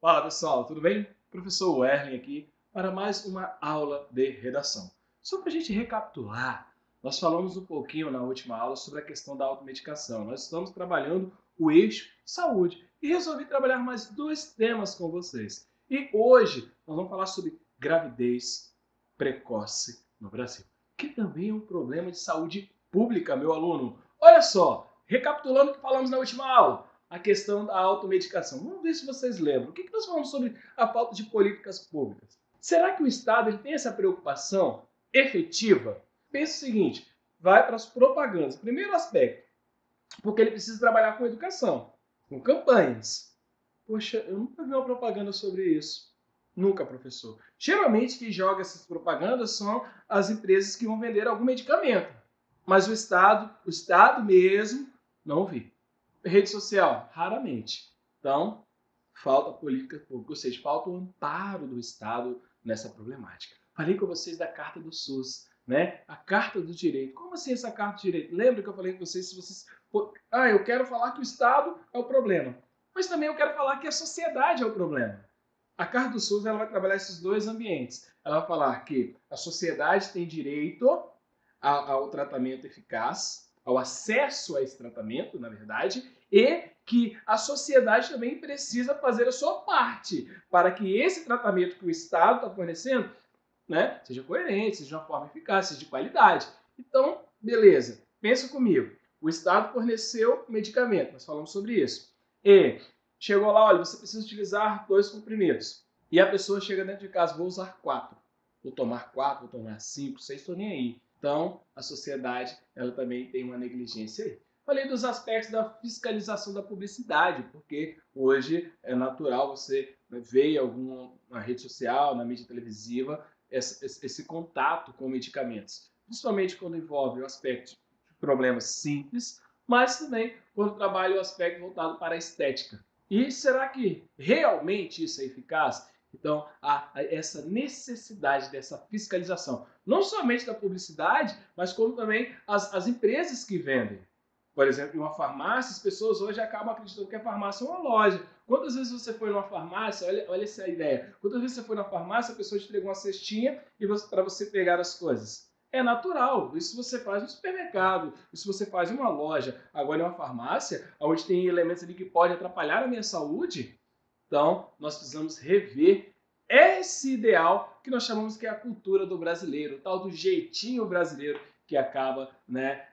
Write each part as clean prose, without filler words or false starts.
Fala pessoal, tudo bem? Professor Werlen aqui para mais uma aula de redação. Só para a gente recapitular, nós falamos um pouquinho na última aula sobre a questão da automedicação. Nós estamos trabalhando o eixo saúde e resolvi trabalhar mais dois temas com vocês. E hoje nós vamos falar sobre gravidez precoce no Brasil, que também é um problema de saúde pública, meu aluno. Olha só, recapitulando o que falamos na última aula. A questão da automedicação. Vamos ver se vocês lembram. O que nós falamos sobre a falta de políticas públicas? Será que o Estado ele tem essa preocupação efetiva? Pensa o seguinte, vai para as propagandas. Primeiro aspecto, porque ele precisa trabalhar com educação, com campanhas. Poxa, eu nunca vi uma propaganda sobre isso. Nunca, professor. Geralmente quem joga essas propagandas são as empresas que vão vender algum medicamento. Mas o Estado mesmo, não vi. Rede social? Raramente. Então, falta política pública, ou seja, falta o amparo do Estado nessa problemática. Falei com vocês da Carta do SUS, né? A Carta do Direito. Como assim essa Carta do Direito? Lembra que eu falei com vocês, se vocês... eu quero falar que o Estado é o problema, mas também eu quero falar que a sociedade é o problema. A Carta do SUS ela vai trabalhar esses dois ambientes. Ela vai falar que a sociedade tem direito ao tratamento eficaz, ao acesso a esse tratamento, na verdade, e que a sociedade também precisa fazer a sua parte para que esse tratamento que o Estado está fornecendo, né, seja coerente, seja de uma forma eficaz, seja de qualidade. Então, beleza, pensa comigo. O Estado forneceu medicamento, nós falamos sobre isso. E chegou lá, olha, você precisa utilizar 2 comprimidos. E a pessoa chega dentro de casa, vou usar 4. Vou tomar 4, vou tomar 5, 6, estou nem aí. Então, a sociedade ela também tem uma negligência aí. Falei dos aspectos da fiscalização da publicidade, porque hoje é natural você ver em alguma rede social, na mídia televisiva, esse contato com medicamentos. Principalmente quando envolve o aspecto de problemas simples, mas também quando trabalha o aspecto voltado para a estética. E será que realmente isso é eficaz? Então, há essa necessidade dessa fiscalização, não somente da publicidade, mas como também as empresas que vendem. Por exemplo, em uma farmácia, as pessoas hoje acabam acreditando que a farmácia é uma loja. Quantas vezes você foi numa farmácia, olha essa ideia, quantas vezes você foi na farmácia, a pessoa te entregou uma cestinha para você pegar as coisas? É natural, isso você faz no supermercado, isso você faz em uma loja. Agora, em uma farmácia, onde tem elementos ali que podem atrapalhar a minha saúde, então, nós precisamos rever esse ideal que nós chamamos que é a cultura do brasileiro, o tal do jeitinho brasileiro que acaba, né,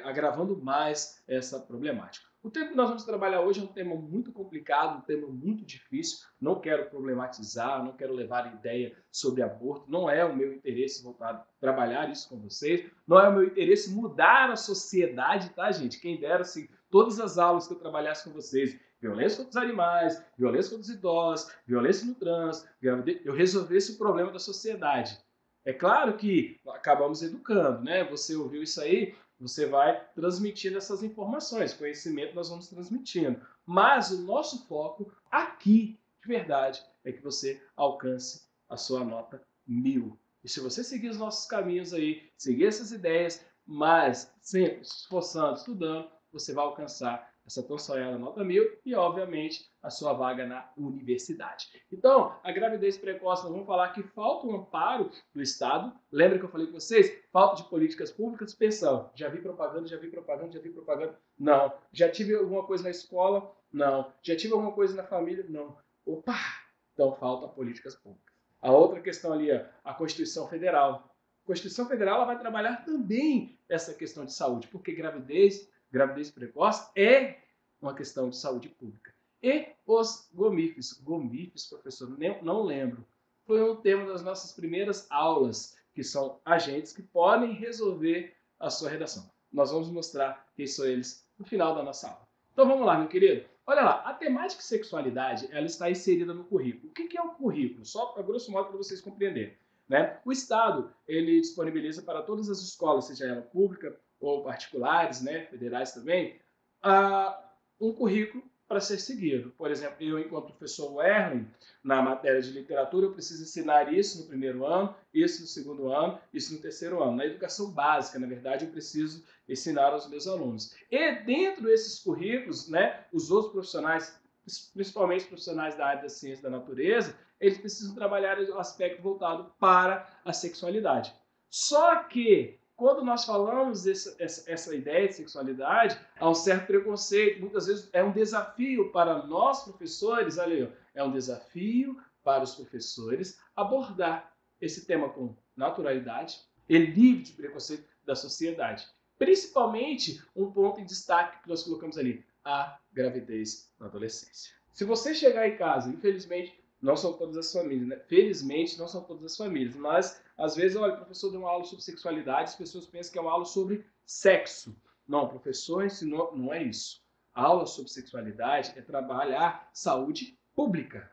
agravando mais essa problemática. O tema que nós vamos trabalhar hoje é um tema muito complicado, um tema muito difícil. Não quero problematizar, não quero levar ideia sobre aborto. Não é o meu interesse voltado a trabalhar isso com vocês. Não é o meu interesse mudar a sociedade, tá, gente? Quem dera, assim, todas as aulas que eu trabalhasse com vocês, violência contra os animais, violência contra os idosos, violência no trânsito, eu resolvesse o problema da sociedade. É claro que acabamos educando, né? Você ouviu isso aí, você vai transmitindo essas informações, conhecimento nós vamos transmitindo. Mas o nosso foco aqui, de verdade, é que você alcance a sua nota 1000. E se você seguir os nossos caminhos aí, seguir essas ideias, mas sempre se esforçando, estudando, você vai alcançar essa tão sonhada nota 1000 e, obviamente, a sua vaga na universidade. Então, a gravidez precoce, nós vamos falar que falta um amparo do Estado. Lembra que eu falei com vocês? Falta de políticas públicas. Pensão, já vi propaganda, já vi propaganda, já vi propaganda. Não. Já tive alguma coisa na escola? Não. Já tive alguma coisa na família? Não. Opa! Então, falta políticas públicas. A outra questão ali, a Constituição Federal. A Constituição Federal ela vai trabalhar também essa questão de saúde, porque gravidez precoce é uma questão de saúde pública. E os gomifes, professor, não lembro, foi um tema das nossas primeiras aulas, que são agentes que podem resolver a sua redação. Nós vamos mostrar quem são eles no final da nossa aula. Então vamos lá, meu querido. Olha lá, a temática sexualidade ela está inserida no currículo. O que é o currículo? Só a grosso modo para vocês compreenderem. Né? O Estado ele disponibiliza para todas as escolas, seja ela pública ou particulares, né, federais também, um currículo para ser seguido. Por exemplo, eu, enquanto professor Werlen, na matéria de literatura, eu preciso ensinar isso no primeiro ano, isso no segundo ano, isso no terceiro ano. Na educação básica, na verdade, eu preciso ensinar aos meus alunos. E dentro desses currículos, né, os outros profissionais principalmente os profissionais da área da ciência da natureza, eles precisam trabalhar o aspecto voltado para a sexualidade. Só que, quando nós falamos essa ideia de sexualidade, há um certo preconceito, muitas vezes é um desafio para nós professores, olha aí, é um desafio para os professores abordar esse tema com naturalidade e livre de preconceito da sociedade. Principalmente um ponto em destaque que nós colocamos ali, a gravidez na adolescência. Se você chegar em casa, infelizmente, não são todas as famílias, né? Felizmente, não são todas as famílias, mas às vezes, olha, o professor deu uma aula sobre sexualidade, as pessoas pensam que é uma aula sobre sexo. Não, o professor ensinou, não é isso. A aula sobre sexualidade é trabalhar saúde pública.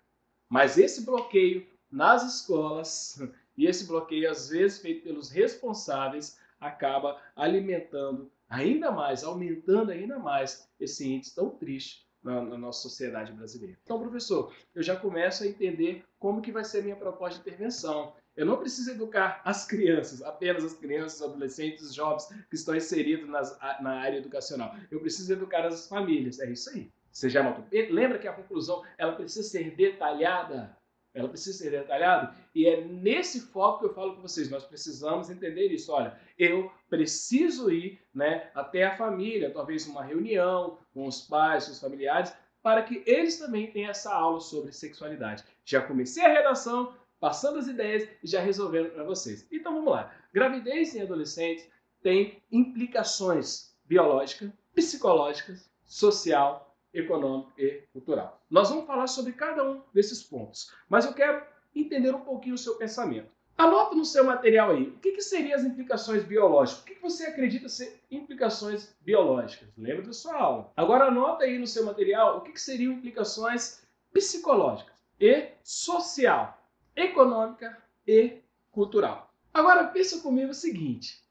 Mas esse bloqueio nas escolas, e esse bloqueio às vezes feito pelos responsáveis, acaba alimentando ainda mais, aumentando ainda mais esse índice tão triste na nossa sociedade brasileira. Então, professor, eu já começo a entender como que vai ser a minha proposta de intervenção. Eu não preciso educar as crianças, apenas as crianças, adolescentes, jovens que estão inseridos na área educacional. Eu preciso educar as famílias. É isso aí. Você já notou? Lembra que a conclusão ela precisa ser detalhada? Ela precisa ser detalhada? E é nesse foco que eu falo com vocês. Nós precisamos entender isso. Olha, eu preciso ir, né, até a família, talvez uma reunião com os pais, com os familiares, para que eles também tenham essa aula sobre sexualidade. Já comecei a redação, passando as ideias e já resolvendo para vocês. Então vamos lá. Gravidez em adolescentes tem implicações biológicas, psicológicas, social, econômico e cultural. Nós vamos falar sobre cada um desses pontos, mas eu quero entender um pouquinho o seu pensamento. Anota no seu material aí, o que seriam as implicações biológicas? O que você acredita ser implicações biológicas? Lembra da sua aula. Agora anota aí no seu material o que seriam implicações psicológicas e social, econômica e cultural. Agora pensa comigo o seguinte,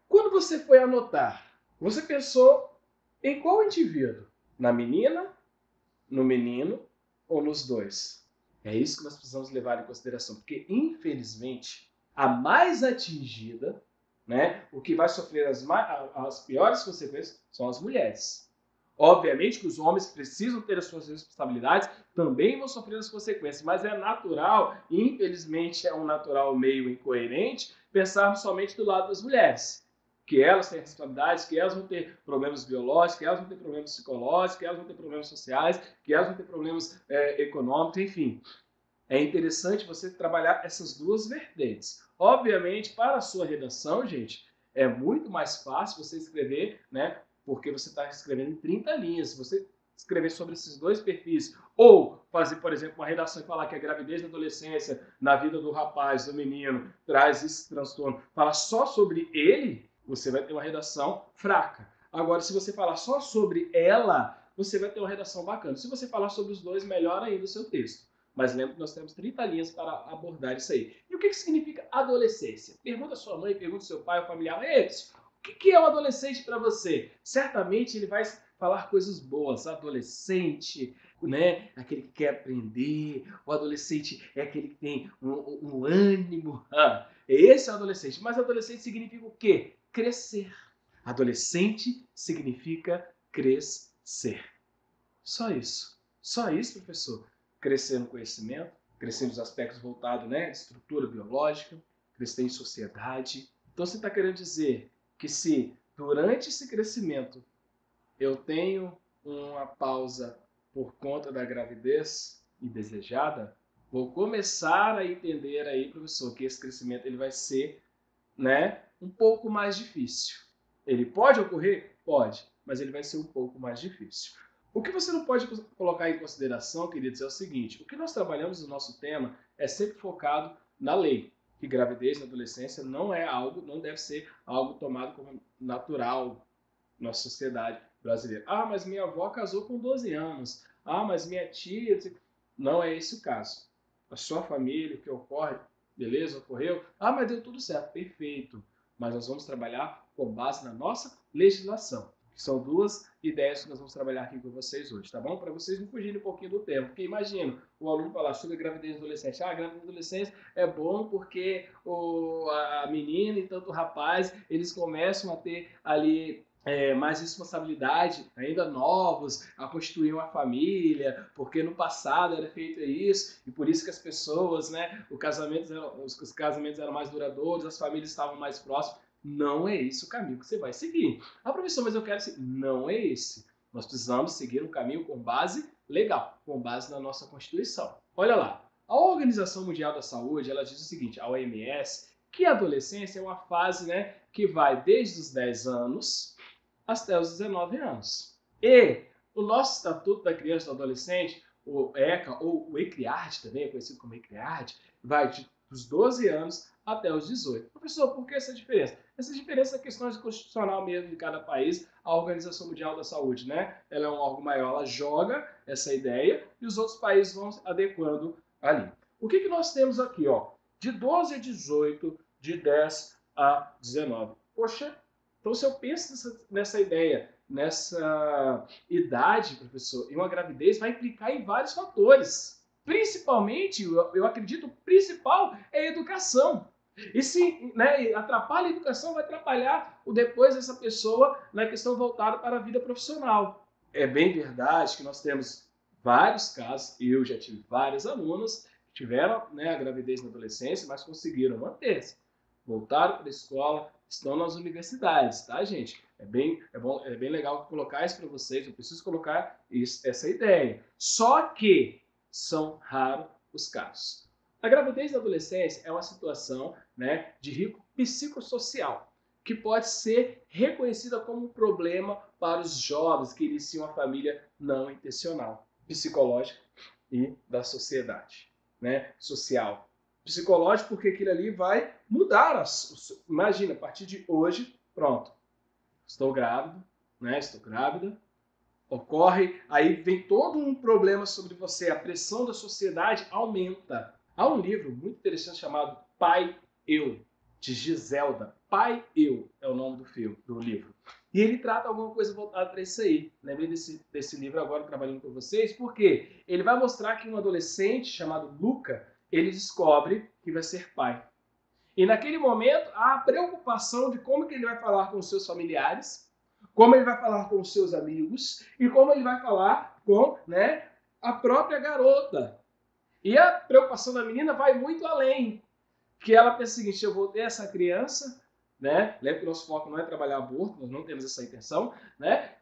quando você foi anotar, você pensou em qual indivíduo? Na menina, no menino ou nos dois? É isso que nós precisamos levar em consideração, porque infelizmente a mais atingida, né, o que vai sofrer as piores consequências são as mulheres. Obviamente que os homens precisam ter as suas responsabilidades, também vão sofrer as consequências, mas é natural, infelizmente é um natural meio incoerente, pensarmos somente do lado das mulheres. Que elas têm responsabilidades, que elas vão ter problemas biológicos, que elas vão ter problemas psicológicos, que elas vão ter problemas sociais, que elas vão ter problemas econômicos, enfim. É interessante você trabalhar essas duas vertentes. Obviamente, para a sua redação, gente, é muito mais fácil você escrever, né? Porque você está escrevendo em 30 linhas. Se você escrever sobre esses dois perfis, ou fazer, por exemplo, uma redação e falar que a gravidez na adolescência, na vida do rapaz, do menino, traz esse transtorno, falar só sobre ele, você vai ter uma redação fraca. Agora, se você falar só sobre ela, você vai ter uma redação bacana. Se você falar sobre os dois, melhor ainda o seu texto. Mas lembra que nós temos 30 linhas para abordar isso aí. E o que significa adolescência? Pergunta a sua mãe, pergunta ao seu pai, ao familiar. Edson, o que é o adolescente para você? Certamente ele vai falar coisas boas. Adolescente, né? Aquele que quer aprender. O adolescente é aquele que tem um ânimo. Esse é o adolescente. Mas adolescente significa o quê? Crescer. Adolescente significa crescer. Só isso. Só isso, professor. Crescer no conhecimento, crescer nos aspectos voltados, né, de estrutura biológica, crescer em sociedade. Então você está querendo dizer que se durante esse crescimento eu tenho uma pausa por conta da gravidez indesejada, vou começar a entender aí, professor, que esse crescimento ele vai ser, né, um pouco mais difícil. Ele pode ocorrer? Pode, mas ele vai ser um pouco mais difícil. O que você não pode colocar em consideração, queridos, é o seguinte, o que nós trabalhamos no nosso tema é sempre focado na lei, que gravidez na adolescência não é algo, não deve ser algo tomado como natural na sociedade brasileira. Ah, mas minha avó casou com 12 anos. Ah, mas minha tia... Não é esse o caso. A sua família, o que ocorre, beleza, ocorreu. Ah, mas deu tudo certo, perfeito. Mas nós vamos trabalhar com base na nossa legislação. São duas ideias que nós vamos trabalhar aqui com vocês hoje, tá bom? Para vocês não fugirem um pouquinho do tempo. Porque imagina, o aluno falar sobre gravidez adolescente. Ah, gravidez adolescente é bom porque a menina e tanto o rapaz, eles começam a ter ali mais responsabilidade, ainda novos, a constituir uma família, porque no passado era feito isso, e por isso que as pessoas, né, os casamentos eram mais duradouros, as famílias estavam mais próximas. Não é esse o caminho que você vai seguir. Ah, professor, mas eu quero seguir. Não é esse. Nós precisamos seguir um caminho com base legal, com base na nossa Constituição. Olha lá, a Organização Mundial da Saúde, ela diz o seguinte, a OMS, que a adolescência é uma fase, né, que vai desde os 10 anos até os 19 anos. E o nosso Estatuto da Criança e do Adolescente, o ECA, ou o ECRIARD também, é conhecido como ECRIARD, vai dos 12 anos até os 18. Professor, por que essa diferença? Essa diferença é questões constitucional mesmo de cada país. A Organização Mundial da Saúde, né? Ela é um órgão maior, ela joga essa ideia e os outros países vão se adequando ali. O que nós temos aqui, ó? De 12 a 18, de 10 a 19. Poxa, então, se eu penso nessa ideia, nessa idade, professor, em uma gravidez, vai implicar em vários fatores. Principalmente, eu acredito, o principal é a educação. E se, né, atrapalha a educação, vai atrapalhar o depois dessa pessoa na questão voltada para a vida profissional. É bem verdade que nós temos vários casos, eu já tive várias alunas que tiveram, né, a gravidez na adolescência, mas conseguiram manter-se. Voltaram para a escola, estão nas universidades, tá, gente? É bem legal colocar isso para vocês, eu preciso colocar essa ideia. Só que são raros os casos. A gravidez da adolescência é uma situação, né, de risco psicossocial, que pode ser reconhecida como um problema para os jovens que iniciam uma família não intencional, psicológica e da sociedade, né, social. Psicológico porque aquilo ali vai mudar. Imagina, a partir de hoje, pronto, estou grávido, né, estou grávida, ocorre, aí vem todo um problema sobre você, a pressão da sociedade aumenta. Há um livro muito interessante chamado Pai Eu, de Giselda. Pai Eu é o nome do livro. E ele trata alguma coisa voltada para isso aí. Lembrei desse livro agora trabalhando com vocês, porque ele vai mostrar que um adolescente chamado Luca, ele descobre que vai ser pai. E naquele momento há a preocupação de como que ele vai falar com os seus familiares, como ele vai falar com os seus amigos e como ele vai falar com, né, a própria garota. E a preocupação da menina vai muito além, que ela pensa o seguinte, eu vou ter essa criança, né? Lembra que o nosso foco não é trabalhar aborto, nós não temos essa intenção, né?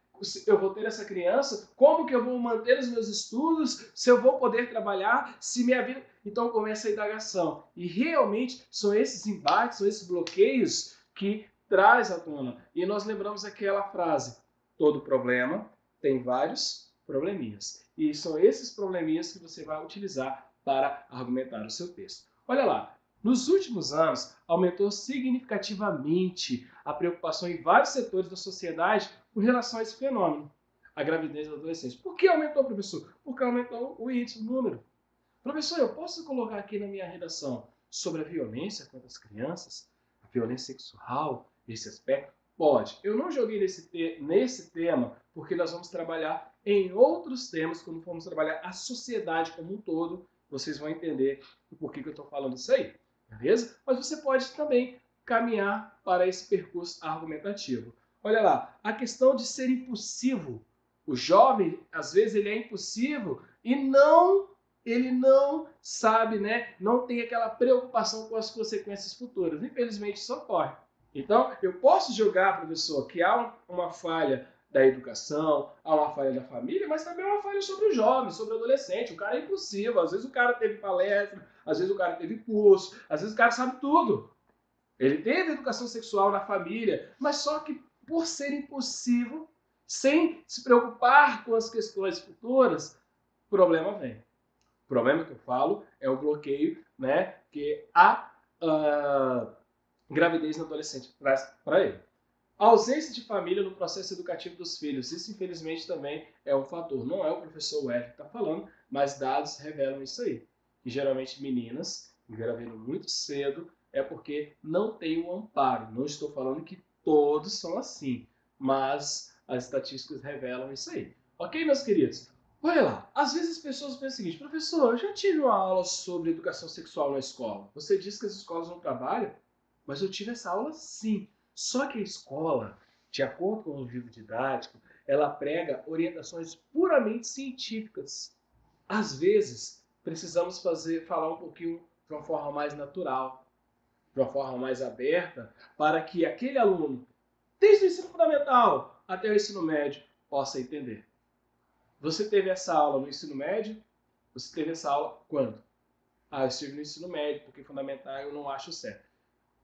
Eu vou ter essa criança, como que eu vou manter os meus estudos, se eu vou poder trabalhar, se minha vida... Então começa a indagação. E realmente são esses embates, são esses bloqueios que traz à tona. E nós lembramos aquela frase, todo problema tem vários probleminhas. E são esses probleminhas que você vai utilizar para argumentar o seu texto. Olha lá, nos últimos anos, aumentou significativamente a preocupação em vários setores da sociedade com relação a esse fenômeno, a gravidez da adolescência. Por que aumentou, professor? Porque aumentou o índice, o número. Professor, eu posso colocar aqui na minha redação sobre a violência contra as crianças, a violência sexual, esse aspecto? Pode. Eu não joguei nesse tema porque nós vamos trabalhar em outros temas, quando formos trabalhar a sociedade como um todo, vocês vão entender o porquê que eu estou falando isso aí. Beleza? Mas você pode também caminhar para esse percurso argumentativo. Olha lá, a questão de ser impulsivo. O jovem, às vezes, ele é impulsivo e ele não sabe, né? Não tem aquela preocupação com as consequências futuras. Infelizmente, isso ocorre. Então, eu posso julgar, professor, que há uma falha da educação, há uma falha da família, mas também há uma falha sobre o jovem, sobre o adolescente. O cara é impossível. Às vezes o cara teve palestra, às vezes o cara teve curso, às vezes o cara sabe tudo. Ele teve educação sexual na família, mas só que por ser impossível, sem se preocupar com as questões futuras, o problema vem. O problema que eu falo é o bloqueio, né, que a gravidez no adolescente traz para ele. A ausência de família no processo educativo dos filhos, isso infelizmente também é um fator. Não é o professor Wesley que está falando, mas dados revelam isso aí. E geralmente meninas engravidam muito cedo é porque não tem o amparo. Não estou falando que todos são assim, mas as estatísticas revelam isso aí. Ok, meus queridos? Olha lá, às vezes as pessoas pensam o seguinte, professor, eu já tive uma aula sobre educação sexual na escola. Você disse que as escolas não trabalham, mas eu tive essa aula sim. Só que a escola, de acordo com o livro didático, ela prega orientações puramente científicas. Às vezes, precisamos falar um pouquinho de uma forma mais natural, de uma forma mais aberta, para que aquele aluno, desde o ensino fundamental até o ensino médio, possa entender. Você teve essa aula no ensino médio? Você teve essa aula quando? Ah, eu estive no ensino médio, porque fundamental eu não acho certo.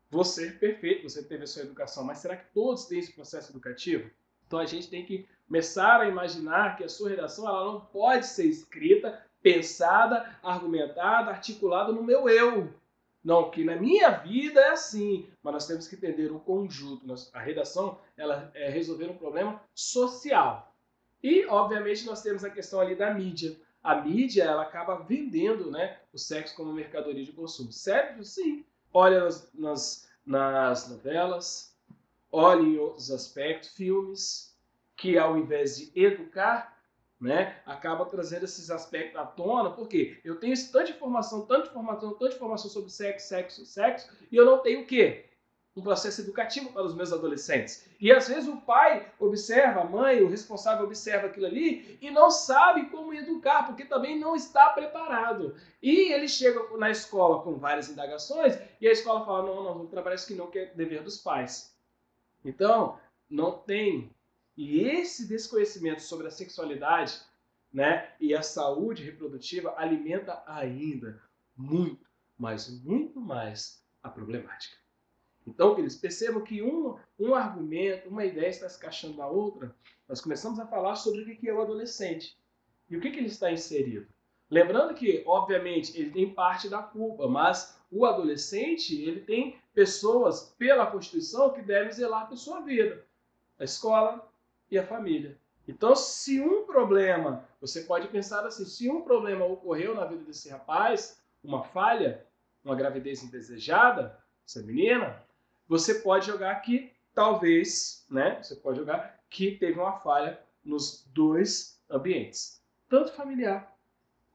Você, perfeito, você teve a sua educação, mas será que todos têm esse processo educativo? Então a gente tem que começar a imaginar que a sua redação ela não pode ser escrita, pensada, argumentada, articulada no meu eu. Não, que na minha vida é assim, mas nós temos que entender o conjunto. A redação ela é resolver um problema social. E, obviamente, nós temos a questão ali da mídia. A mídia ela acaba vendendo, né, o sexo como mercadoria de consumo. Sério? Sim. Olha nas novelas, olha em outros aspectos, filmes, que ao invés de educar, né, acaba trazendo esses aspectos à tona, porque eu tenho tanta informação, tanta informação sobre sexo, e eu não tenho o quê? Um processo educativo para os meus adolescentes. E às vezes o pai observa, a mãe, o responsável observa aquilo ali e não sabe como educar, porque também não está preparado. E ele chega na escola com várias indagações e a escola fala, não, vamos trabalhar isso que não, que é dever dos pais. Então, não tem. E esse desconhecimento sobre a sexualidade, né, e a saúde reprodutiva alimenta ainda muito, mas muito mais a problemática. Então, queridos, percebam que um argumento, uma ideia está se encaixando na outra. Nós começamos a falar sobre o que é o adolescente e o que ele está inserido. Lembrando que, obviamente, ele tem parte da culpa, mas o adolescente ele tem pessoas, pela Constituição, que devem zelar por sua vida. A escola e a família. Então, se um problema, você pode pensar assim, se um problema ocorreu na vida desse rapaz, uma falha, uma gravidez indesejada, essa menina, você pode jogar que talvez, né? Você pode jogar que teve uma falha nos dois ambientes, tanto familiar,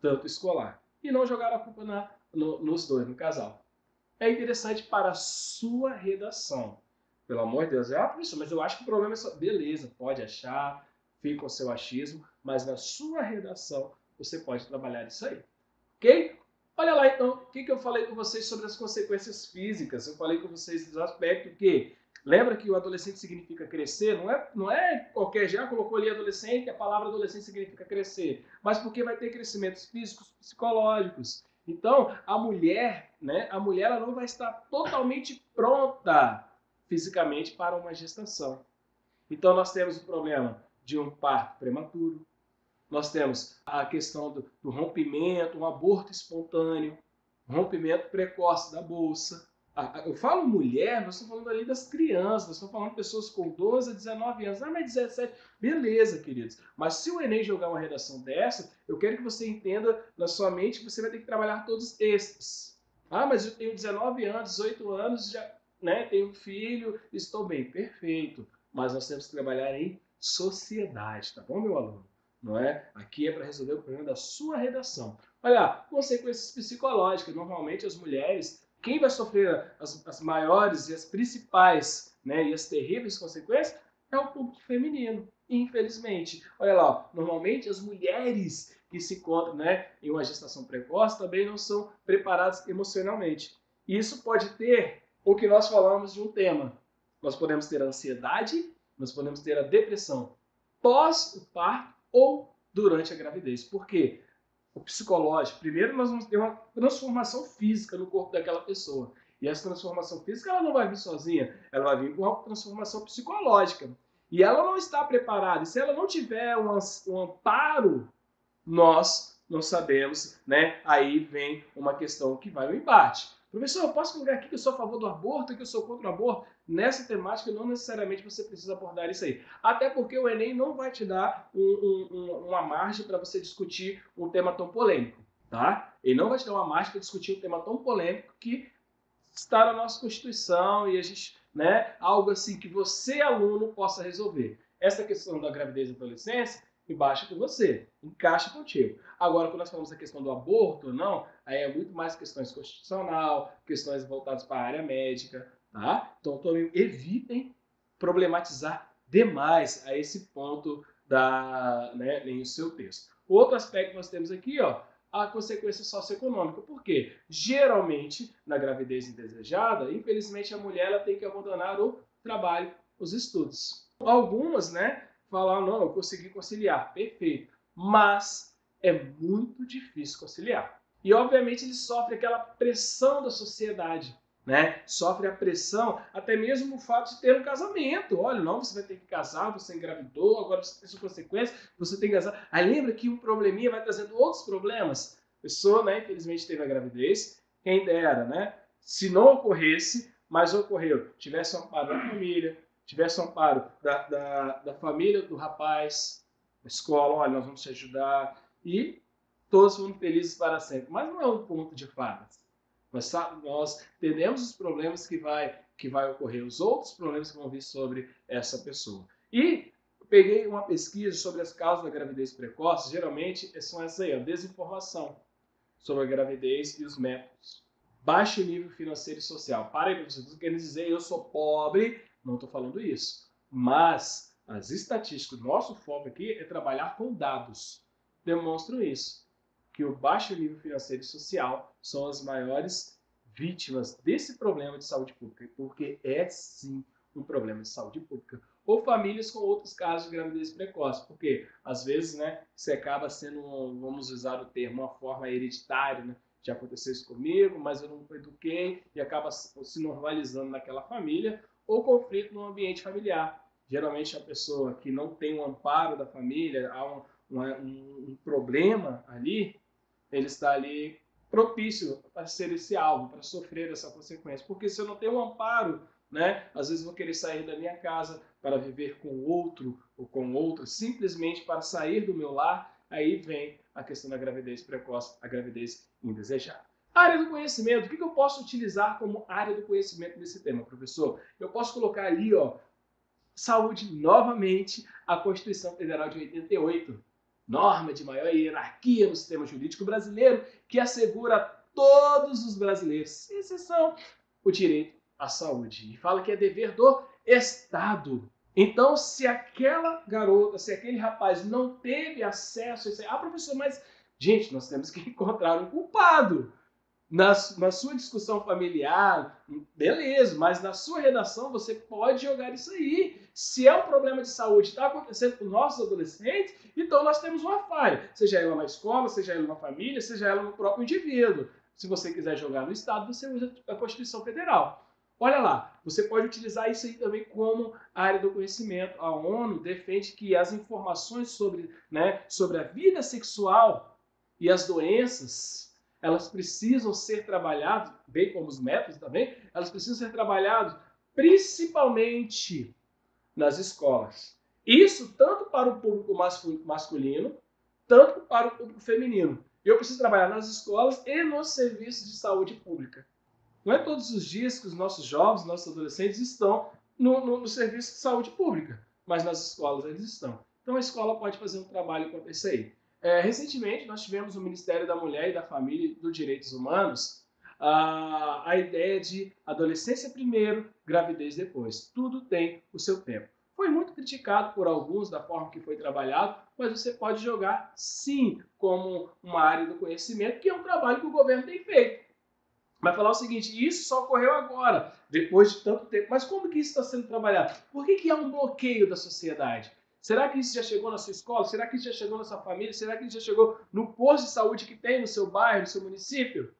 tanto escolar, e não jogar a culpa nos dois, no casal. É interessante para a sua redação. Pelo amor de Deus, professor, mas eu acho que o problema é só. Beleza, pode achar, fica com o seu achismo, mas na sua redação você pode trabalhar isso aí. Ok? Olha lá então, o que eu falei com vocês sobre as consequências físicas. Eu falei com vocês do aspecto que, lembra que o adolescente significa crescer? Não é qualquer, já colocou ali adolescente, a palavra adolescente significa crescer, mas porque vai ter crescimentos físicos, psicológicos. Então, a mulher, né, ela não vai estar totalmente pronta fisicamente para uma gestação. Então, nós temos o problema de um parto prematuro, nós temos a questão do rompimento, um aborto espontâneo, rompimento precoce da bolsa. Eu falo mulher, nós estamos falando ali das crianças, nós estamos falando de pessoas com 12 a 19 anos. Ah, mas 17, beleza, queridos. Mas se o Enem jogar uma redação dessa, eu quero que você entenda na sua mente que você vai ter que trabalhar todos esses. Ah, mas eu tenho 19 anos, 18 anos, já, né, tenho filho, estou bem. Perfeito. Mas nós temos que trabalhar em sociedade, tá bom, meu aluno? Não é? Aqui é para resolver o problema da sua redação. Olha, consequências psicológicas. Normalmente as mulheres, quem vai sofrer as maiores e as principais, né, e as terríveis consequências é o público feminino, infelizmente. Olha lá, normalmente as mulheres que se encontram, né, em uma gestação precoce também não são preparadas emocionalmente. E isso pode ter o que nós falamos de um tema. Nós podemos ter a ansiedade, nós podemos ter a depressão pós o parto ou durante a gravidez. Por quê? O psicológico, primeiro nós vamos ter uma transformação física no corpo daquela pessoa. E essa transformação física ela não vai vir sozinha, ela vai vir com uma transformação psicológica. E ela não está preparada. E se ela não tiver um amparo, nós não sabemos, né? Aí vem uma questão que vai no embate. Professor, eu posso colocar aqui que eu sou a favor do aborto, que eu sou contra o aborto? Nessa temática, não necessariamente você precisa abordar isso aí. Até porque o Enem não vai te dar uma margem para você discutir um tema tão polêmico, tá? Ele não vai te dar uma margem para discutir um tema tão polêmico que está na nossa Constituição e a gente, né, algo assim que você, aluno, possa resolver. Essa questão da gravidez e adolescência, embaixa com você, encaixa contigo. Agora, quando nós falamos da questão do aborto ou não, aí é muito mais questões constitucional, questões voltadas para a área médica, tá? Então, evitem problematizar demais a esse ponto em o seu texto. Outro aspecto que nós temos aqui, ó, a consequência socioeconômica. Por quê? Geralmente, na gravidez indesejada, infelizmente a mulher ela tem que abandonar o trabalho, os estudos. Algumas, né, falam, não, eu consegui conciliar, perfeito, mas é muito difícil conciliar. E, obviamente, ele sofre aquela pressão da sociedade, né? Sofre a pressão, até mesmo o fato de ter um casamento. Olha, não, você vai ter que casar, você engravidou, agora você tem sua consequência, você tem que casar. Aí lembra que um probleminha vai trazendo outros problemas. A pessoa, né, infelizmente teve a gravidez, quem dera, né? Se não ocorresse, mas ocorreu, tivesse um amparo da família, tivesse um amparo da família do rapaz, da escola, olha, nós vamos te ajudar, e todos foram felizes para sempre. Mas não é um conto de fadas. Nós entendemos os problemas que vai ocorrer, os outros problemas que vão vir sobre essa pessoa. E peguei uma pesquisa sobre as causas da gravidez precoce, geralmente são essas aí, a desinformação sobre a gravidez e os métodos. Baixo nível financeiro e social. Para aí, vocês querem dizer eu sou pobre, não estou falando isso. Mas as estatísticas, nosso foco aqui é trabalhar com dados. Demonstram isso, que o baixo nível financeiro e social são as maiores vítimas desse problema de saúde pública, porque é sim um problema de saúde pública. Ou famílias com outros casos de gravidez precoce, porque às vezes, né, você acaba sendo, vamos usar o termo, uma forma hereditária, né? Já aconteceu isso comigo, mas eu não eduquei e acaba se normalizando naquela família, ou conflito no ambiente familiar. Geralmente a pessoa que não tem o amparo da família, há um problema ali, ele está ali propício para ser esse alvo, para sofrer essa consequência. Porque se eu não tenho um amparo, né, às vezes vou querer sair da minha casa para viver com outro ou com outra, simplesmente para sair do meu lar, aí vem a questão da gravidez precoce, a gravidez indesejada. Área do conhecimento, o que eu posso utilizar como área do conhecimento nesse tema, professor? Eu posso colocar ali, ó, saúde novamente, a Constituição Federal de 88, norma de maior hierarquia no sistema jurídico brasileiro, que assegura a todos os brasileiros, sem exceção, o direito à saúde. E fala que é dever do Estado. Então, se aquela garota, se aquele rapaz não teve acesso a isso, professor, mas, gente, nós temos que encontrar um culpado. Na sua discussão familiar, beleza, mas na sua redação você pode jogar isso aí. Se é um problema de saúde está acontecendo com nossos adolescentes, então nós temos uma falha. Seja ela na escola, seja ela na família, seja ela no próprio indivíduo. Se você quiser jogar no Estado, você usa a Constituição Federal. Olha lá, você pode utilizar isso aí também como área do conhecimento. A ONU defende que as informações sobre a vida sexual e as doenças, elas precisam ser trabalhadas, bem como os métodos também, elas precisam ser trabalhadas principalmente nas escolas. Isso tanto para o público masculino, tanto para o público feminino. Eu preciso trabalhar nas escolas e nos serviços de saúde pública. Não é todos os dias que os nossos jovens, nossos adolescentes estão no serviço de saúde pública, mas nas escolas eles estão. Então a escola pode fazer um trabalho quanto a isso aí. Recentemente, nós tivemos o Ministério da Mulher e da Família e dos Direitos Humanos a ideia de adolescência primeiro, gravidez depois. Tudo tem o seu tempo. Foi muito criticado por alguns da forma que foi trabalhado, mas você pode jogar, sim, como uma área do conhecimento, que é um trabalho que o governo tem feito. Vai falar o seguinte, isso só ocorreu agora, depois de tanto tempo. Mas como que isso está sendo trabalhado? Por que há um bloqueio da sociedade? Será que isso já chegou na sua escola? Será que isso já chegou na sua família? Será que isso já chegou no posto de saúde que tem no seu bairro, no seu município?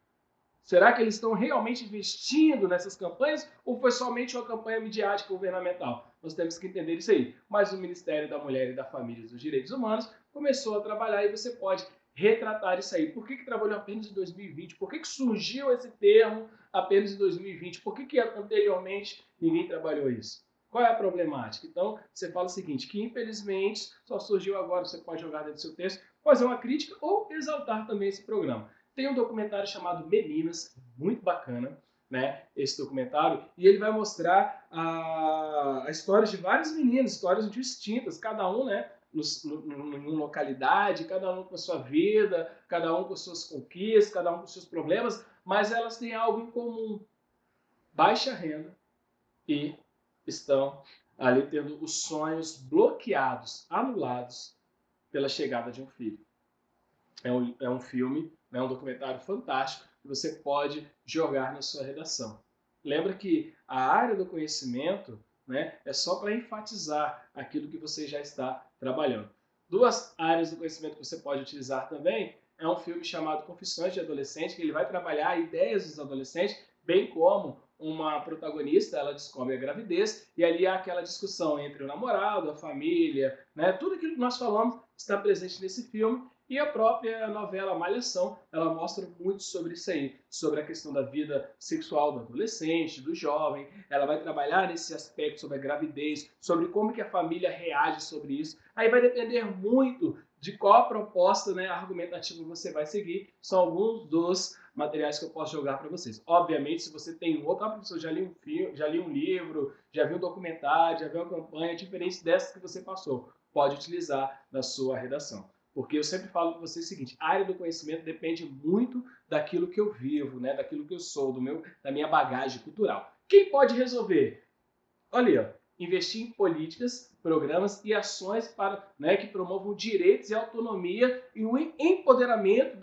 Será que eles estão realmente investindo nessas campanhas ou foi somente uma campanha midiática governamental? Nós temos que entender isso aí. Mas o Ministério da Mulher e da Família e dos Direitos Humanos começou a trabalhar e você pode retratar isso aí. Por que trabalhou apenas em 2020? Por que surgiu esse termo apenas em 2020? Por que anteriormente ninguém trabalhou isso? Qual é a problemática? Então, você fala o seguinte, que infelizmente só surgiu agora, você pode jogar dentro do seu texto, fazer uma crítica ou exaltar também esse programa. Tem um documentário chamado Meninas, muito bacana, né, esse documentário, e ele vai mostrar a história de várias meninas, histórias distintas, cada um, né, em uma localidade, cada um com a sua vida, cada um com suas conquistas, cada um com seus problemas, mas elas têm algo em comum, baixa renda e estão ali tendo os sonhos bloqueados, anulados pela chegada de um filho. É um filme, né, um documentário fantástico que você pode jogar na sua redação. Lembra que a área do conhecimento, né, é só para enfatizar aquilo que você já está trabalhando. Duas áreas do conhecimento que você pode utilizar também é um filme chamado Confissões de Adolescente, que ele vai trabalhar ideias dos adolescentes, bem como uma protagonista, ela descobre a gravidez, e ali há aquela discussão entre o namorado, a família, né? Tudo aquilo que nós falamos está presente nesse filme, e a própria novela Malhação, ela mostra muito sobre isso aí, sobre a questão da vida sexual do adolescente, do jovem. Ela vai trabalhar nesse aspecto sobre a gravidez, sobre como que a família reage sobre isso. Aí vai depender muito de qual a proposta, né, argumentativa você vai seguir. São alguns dos materiais que eu posso jogar para vocês. Obviamente, se você tem outro, professor, já li um filme, já li um livro, já viu um documentário, já viu uma campanha diferente dessas que você passou, pode utilizar na sua redação. Porque eu sempre falo para vocês o seguinte, a área do conhecimento depende muito daquilo que eu vivo, né? Daquilo que eu sou, da minha bagagem cultural. Quem pode resolver? Olha, ó, investir em políticas, programas e ações para, né, que promovam direitos e autonomia e o empoderamento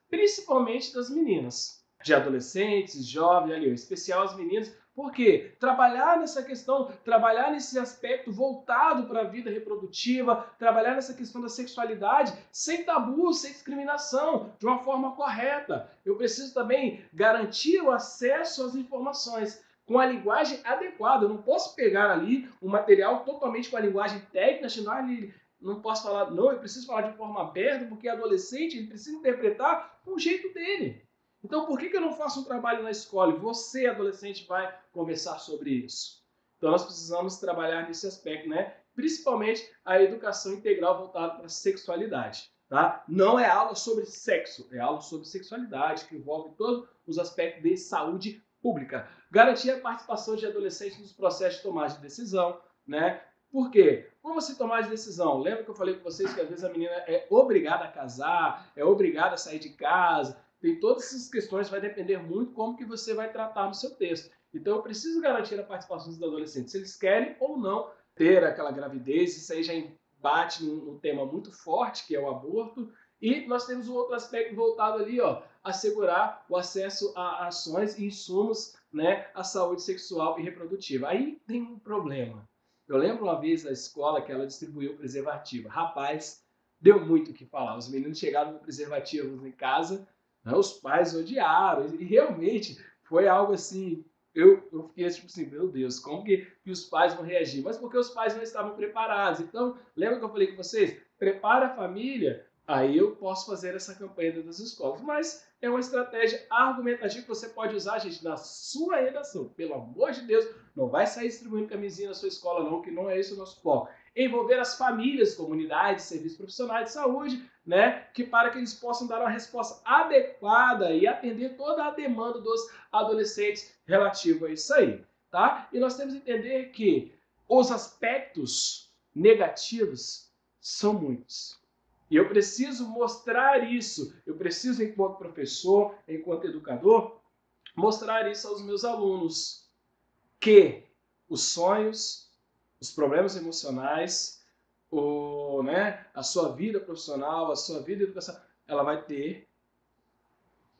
principalmente das meninas, de adolescentes, jovens, ali, em especial as meninas. Por quê? Trabalhar nessa questão, trabalhar nesse aspecto voltado para a vida reprodutiva, trabalhar nessa questão da sexualidade sem tabu, sem discriminação, de uma forma correta. Eu preciso também garantir o acesso às informações com a linguagem adequada. Eu não posso pegar ali um material totalmente com a linguagem técnica, não posso falar, não, eu preciso falar de forma aberta, porque adolescente ele precisa interpretar do jeito dele. Então, por que eu não faço um trabalho na escola e você, adolescente, vai conversar sobre isso? Então, nós precisamos trabalhar nesse aspecto, né? Principalmente a educação integral voltada para a sexualidade. Tá? Não é aula sobre sexo, é aula sobre sexualidade, que envolve todos os aspectos de saúde pública. Garantir a participação de adolescentes nos processos de tomada de decisão, né? Por quê? Como se tomar de decisão? Lembra que eu falei com vocês que às vezes a menina é obrigada a casar, é obrigada a sair de casa, tem todas essas questões, vai depender muito como que você vai tratar no seu texto. Então eu preciso garantir a participação dos adolescentes, se eles querem ou não ter aquela gravidez, isso aí já bate num tema muito forte, que é o aborto, e nós temos um outro aspecto voltado ali, ó, assegurar o acesso a ações e insumos, né, à saúde sexual e reprodutiva. Aí tem um problema. Eu lembro uma vez na escola que ela distribuiu preservativo. Rapaz, deu muito o que falar. Os meninos chegaram com preservativos em casa, né, os pais odiaram, e realmente foi algo assim. Eu fiquei tipo assim, meu Deus, como que os pais vão reagir? Mas porque os pais não estavam preparados. Então, lembra que eu falei com vocês? Prepara a família, aí eu posso fazer essa campanha dentro das escolas. Mas é uma estratégia argumentativa que você pode usar, gente, na sua redação. Pelo amor de Deus, não vai sair distribuindo camisinha na sua escola, não, que não é esse o nosso foco. Envolver as famílias, comunidades, serviços profissionais de saúde, né, para que eles possam dar uma resposta adequada e atender toda a demanda dos adolescentes relativo a isso aí, tá? E nós temos que entender que os aspectos negativos são muitos. E eu preciso mostrar isso. Eu preciso, enquanto professor, enquanto educador, mostrar isso aos meus alunos. Que os sonhos, os problemas emocionais, a sua vida profissional, a sua vida educacional, ela vai ter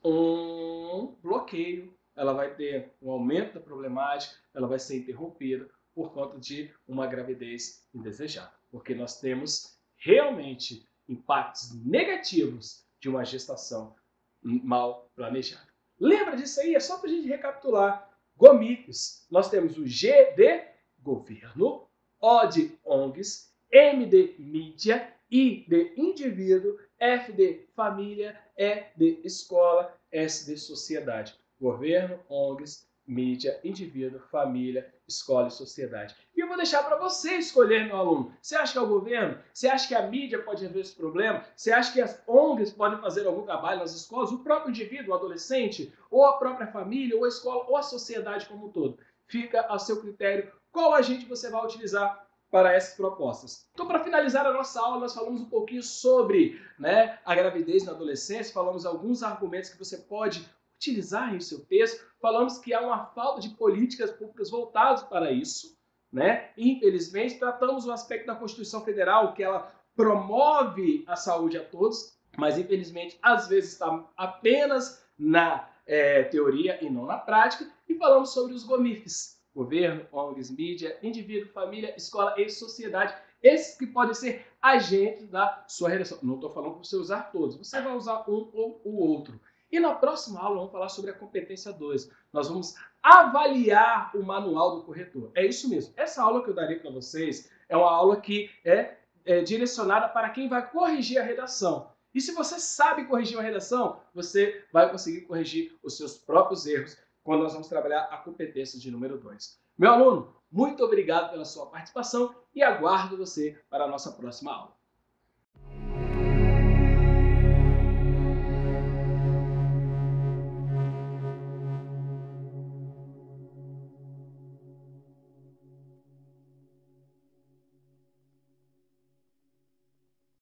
um bloqueio, ela vai ter um aumento da problemática, ela vai ser interrompida por conta de uma gravidez indesejada. Porque nós temos realmente impactos negativos de uma gestação mal planejada. Lembra disso aí? É só para a gente recapitular. GOMICs, nós temos o G de governo, O de ONGs, M de mídia, I de indivíduo, F de família, E de escola, S de sociedade. Governo, ONGs, mídia, indivíduo, família, escola e sociedade. E eu vou deixar para você escolher, meu aluno. Você acha que é o governo? Você acha que a mídia pode resolver esse problema? Você acha que as ONGs podem fazer algum trabalho nas escolas? O próprio indivíduo, o adolescente? Ou a própria família? Ou a escola? Ou a sociedade como um todo? Fica a seu critério qual agente você vai utilizar para essas propostas. Então, para finalizar a nossa aula, nós falamos um pouquinho sobre, né, a gravidez na adolescência, falamos alguns argumentos que você pode utilizar em seu texto, falamos que há uma falta de políticas públicas voltadas para isso, né? Infelizmente, tratamos o aspecto da Constituição Federal, que ela promove a saúde a todos, mas infelizmente, às vezes está apenas na teoria e não na prática, e falamos sobre os GOMIFs, governo, ONGs, mídia, indivíduo, família, escola e sociedade, esses que podem ser agentes da sua redação. Não estou falando para você usar todos, você vai usar um ou o outro. E na próxima aula vamos falar sobre a competência 2. Nós vamos avaliar o manual do corretor. É isso mesmo. Essa aula que eu darei para vocês é uma aula que é direcionada para quem vai corrigir a redação. E se você sabe corrigir uma redação, você vai conseguir corrigir os seus próprios erros quando nós vamos trabalhar a competência de número 2. Meu aluno, muito obrigado pela sua participação e aguardo você para a nossa próxima aula.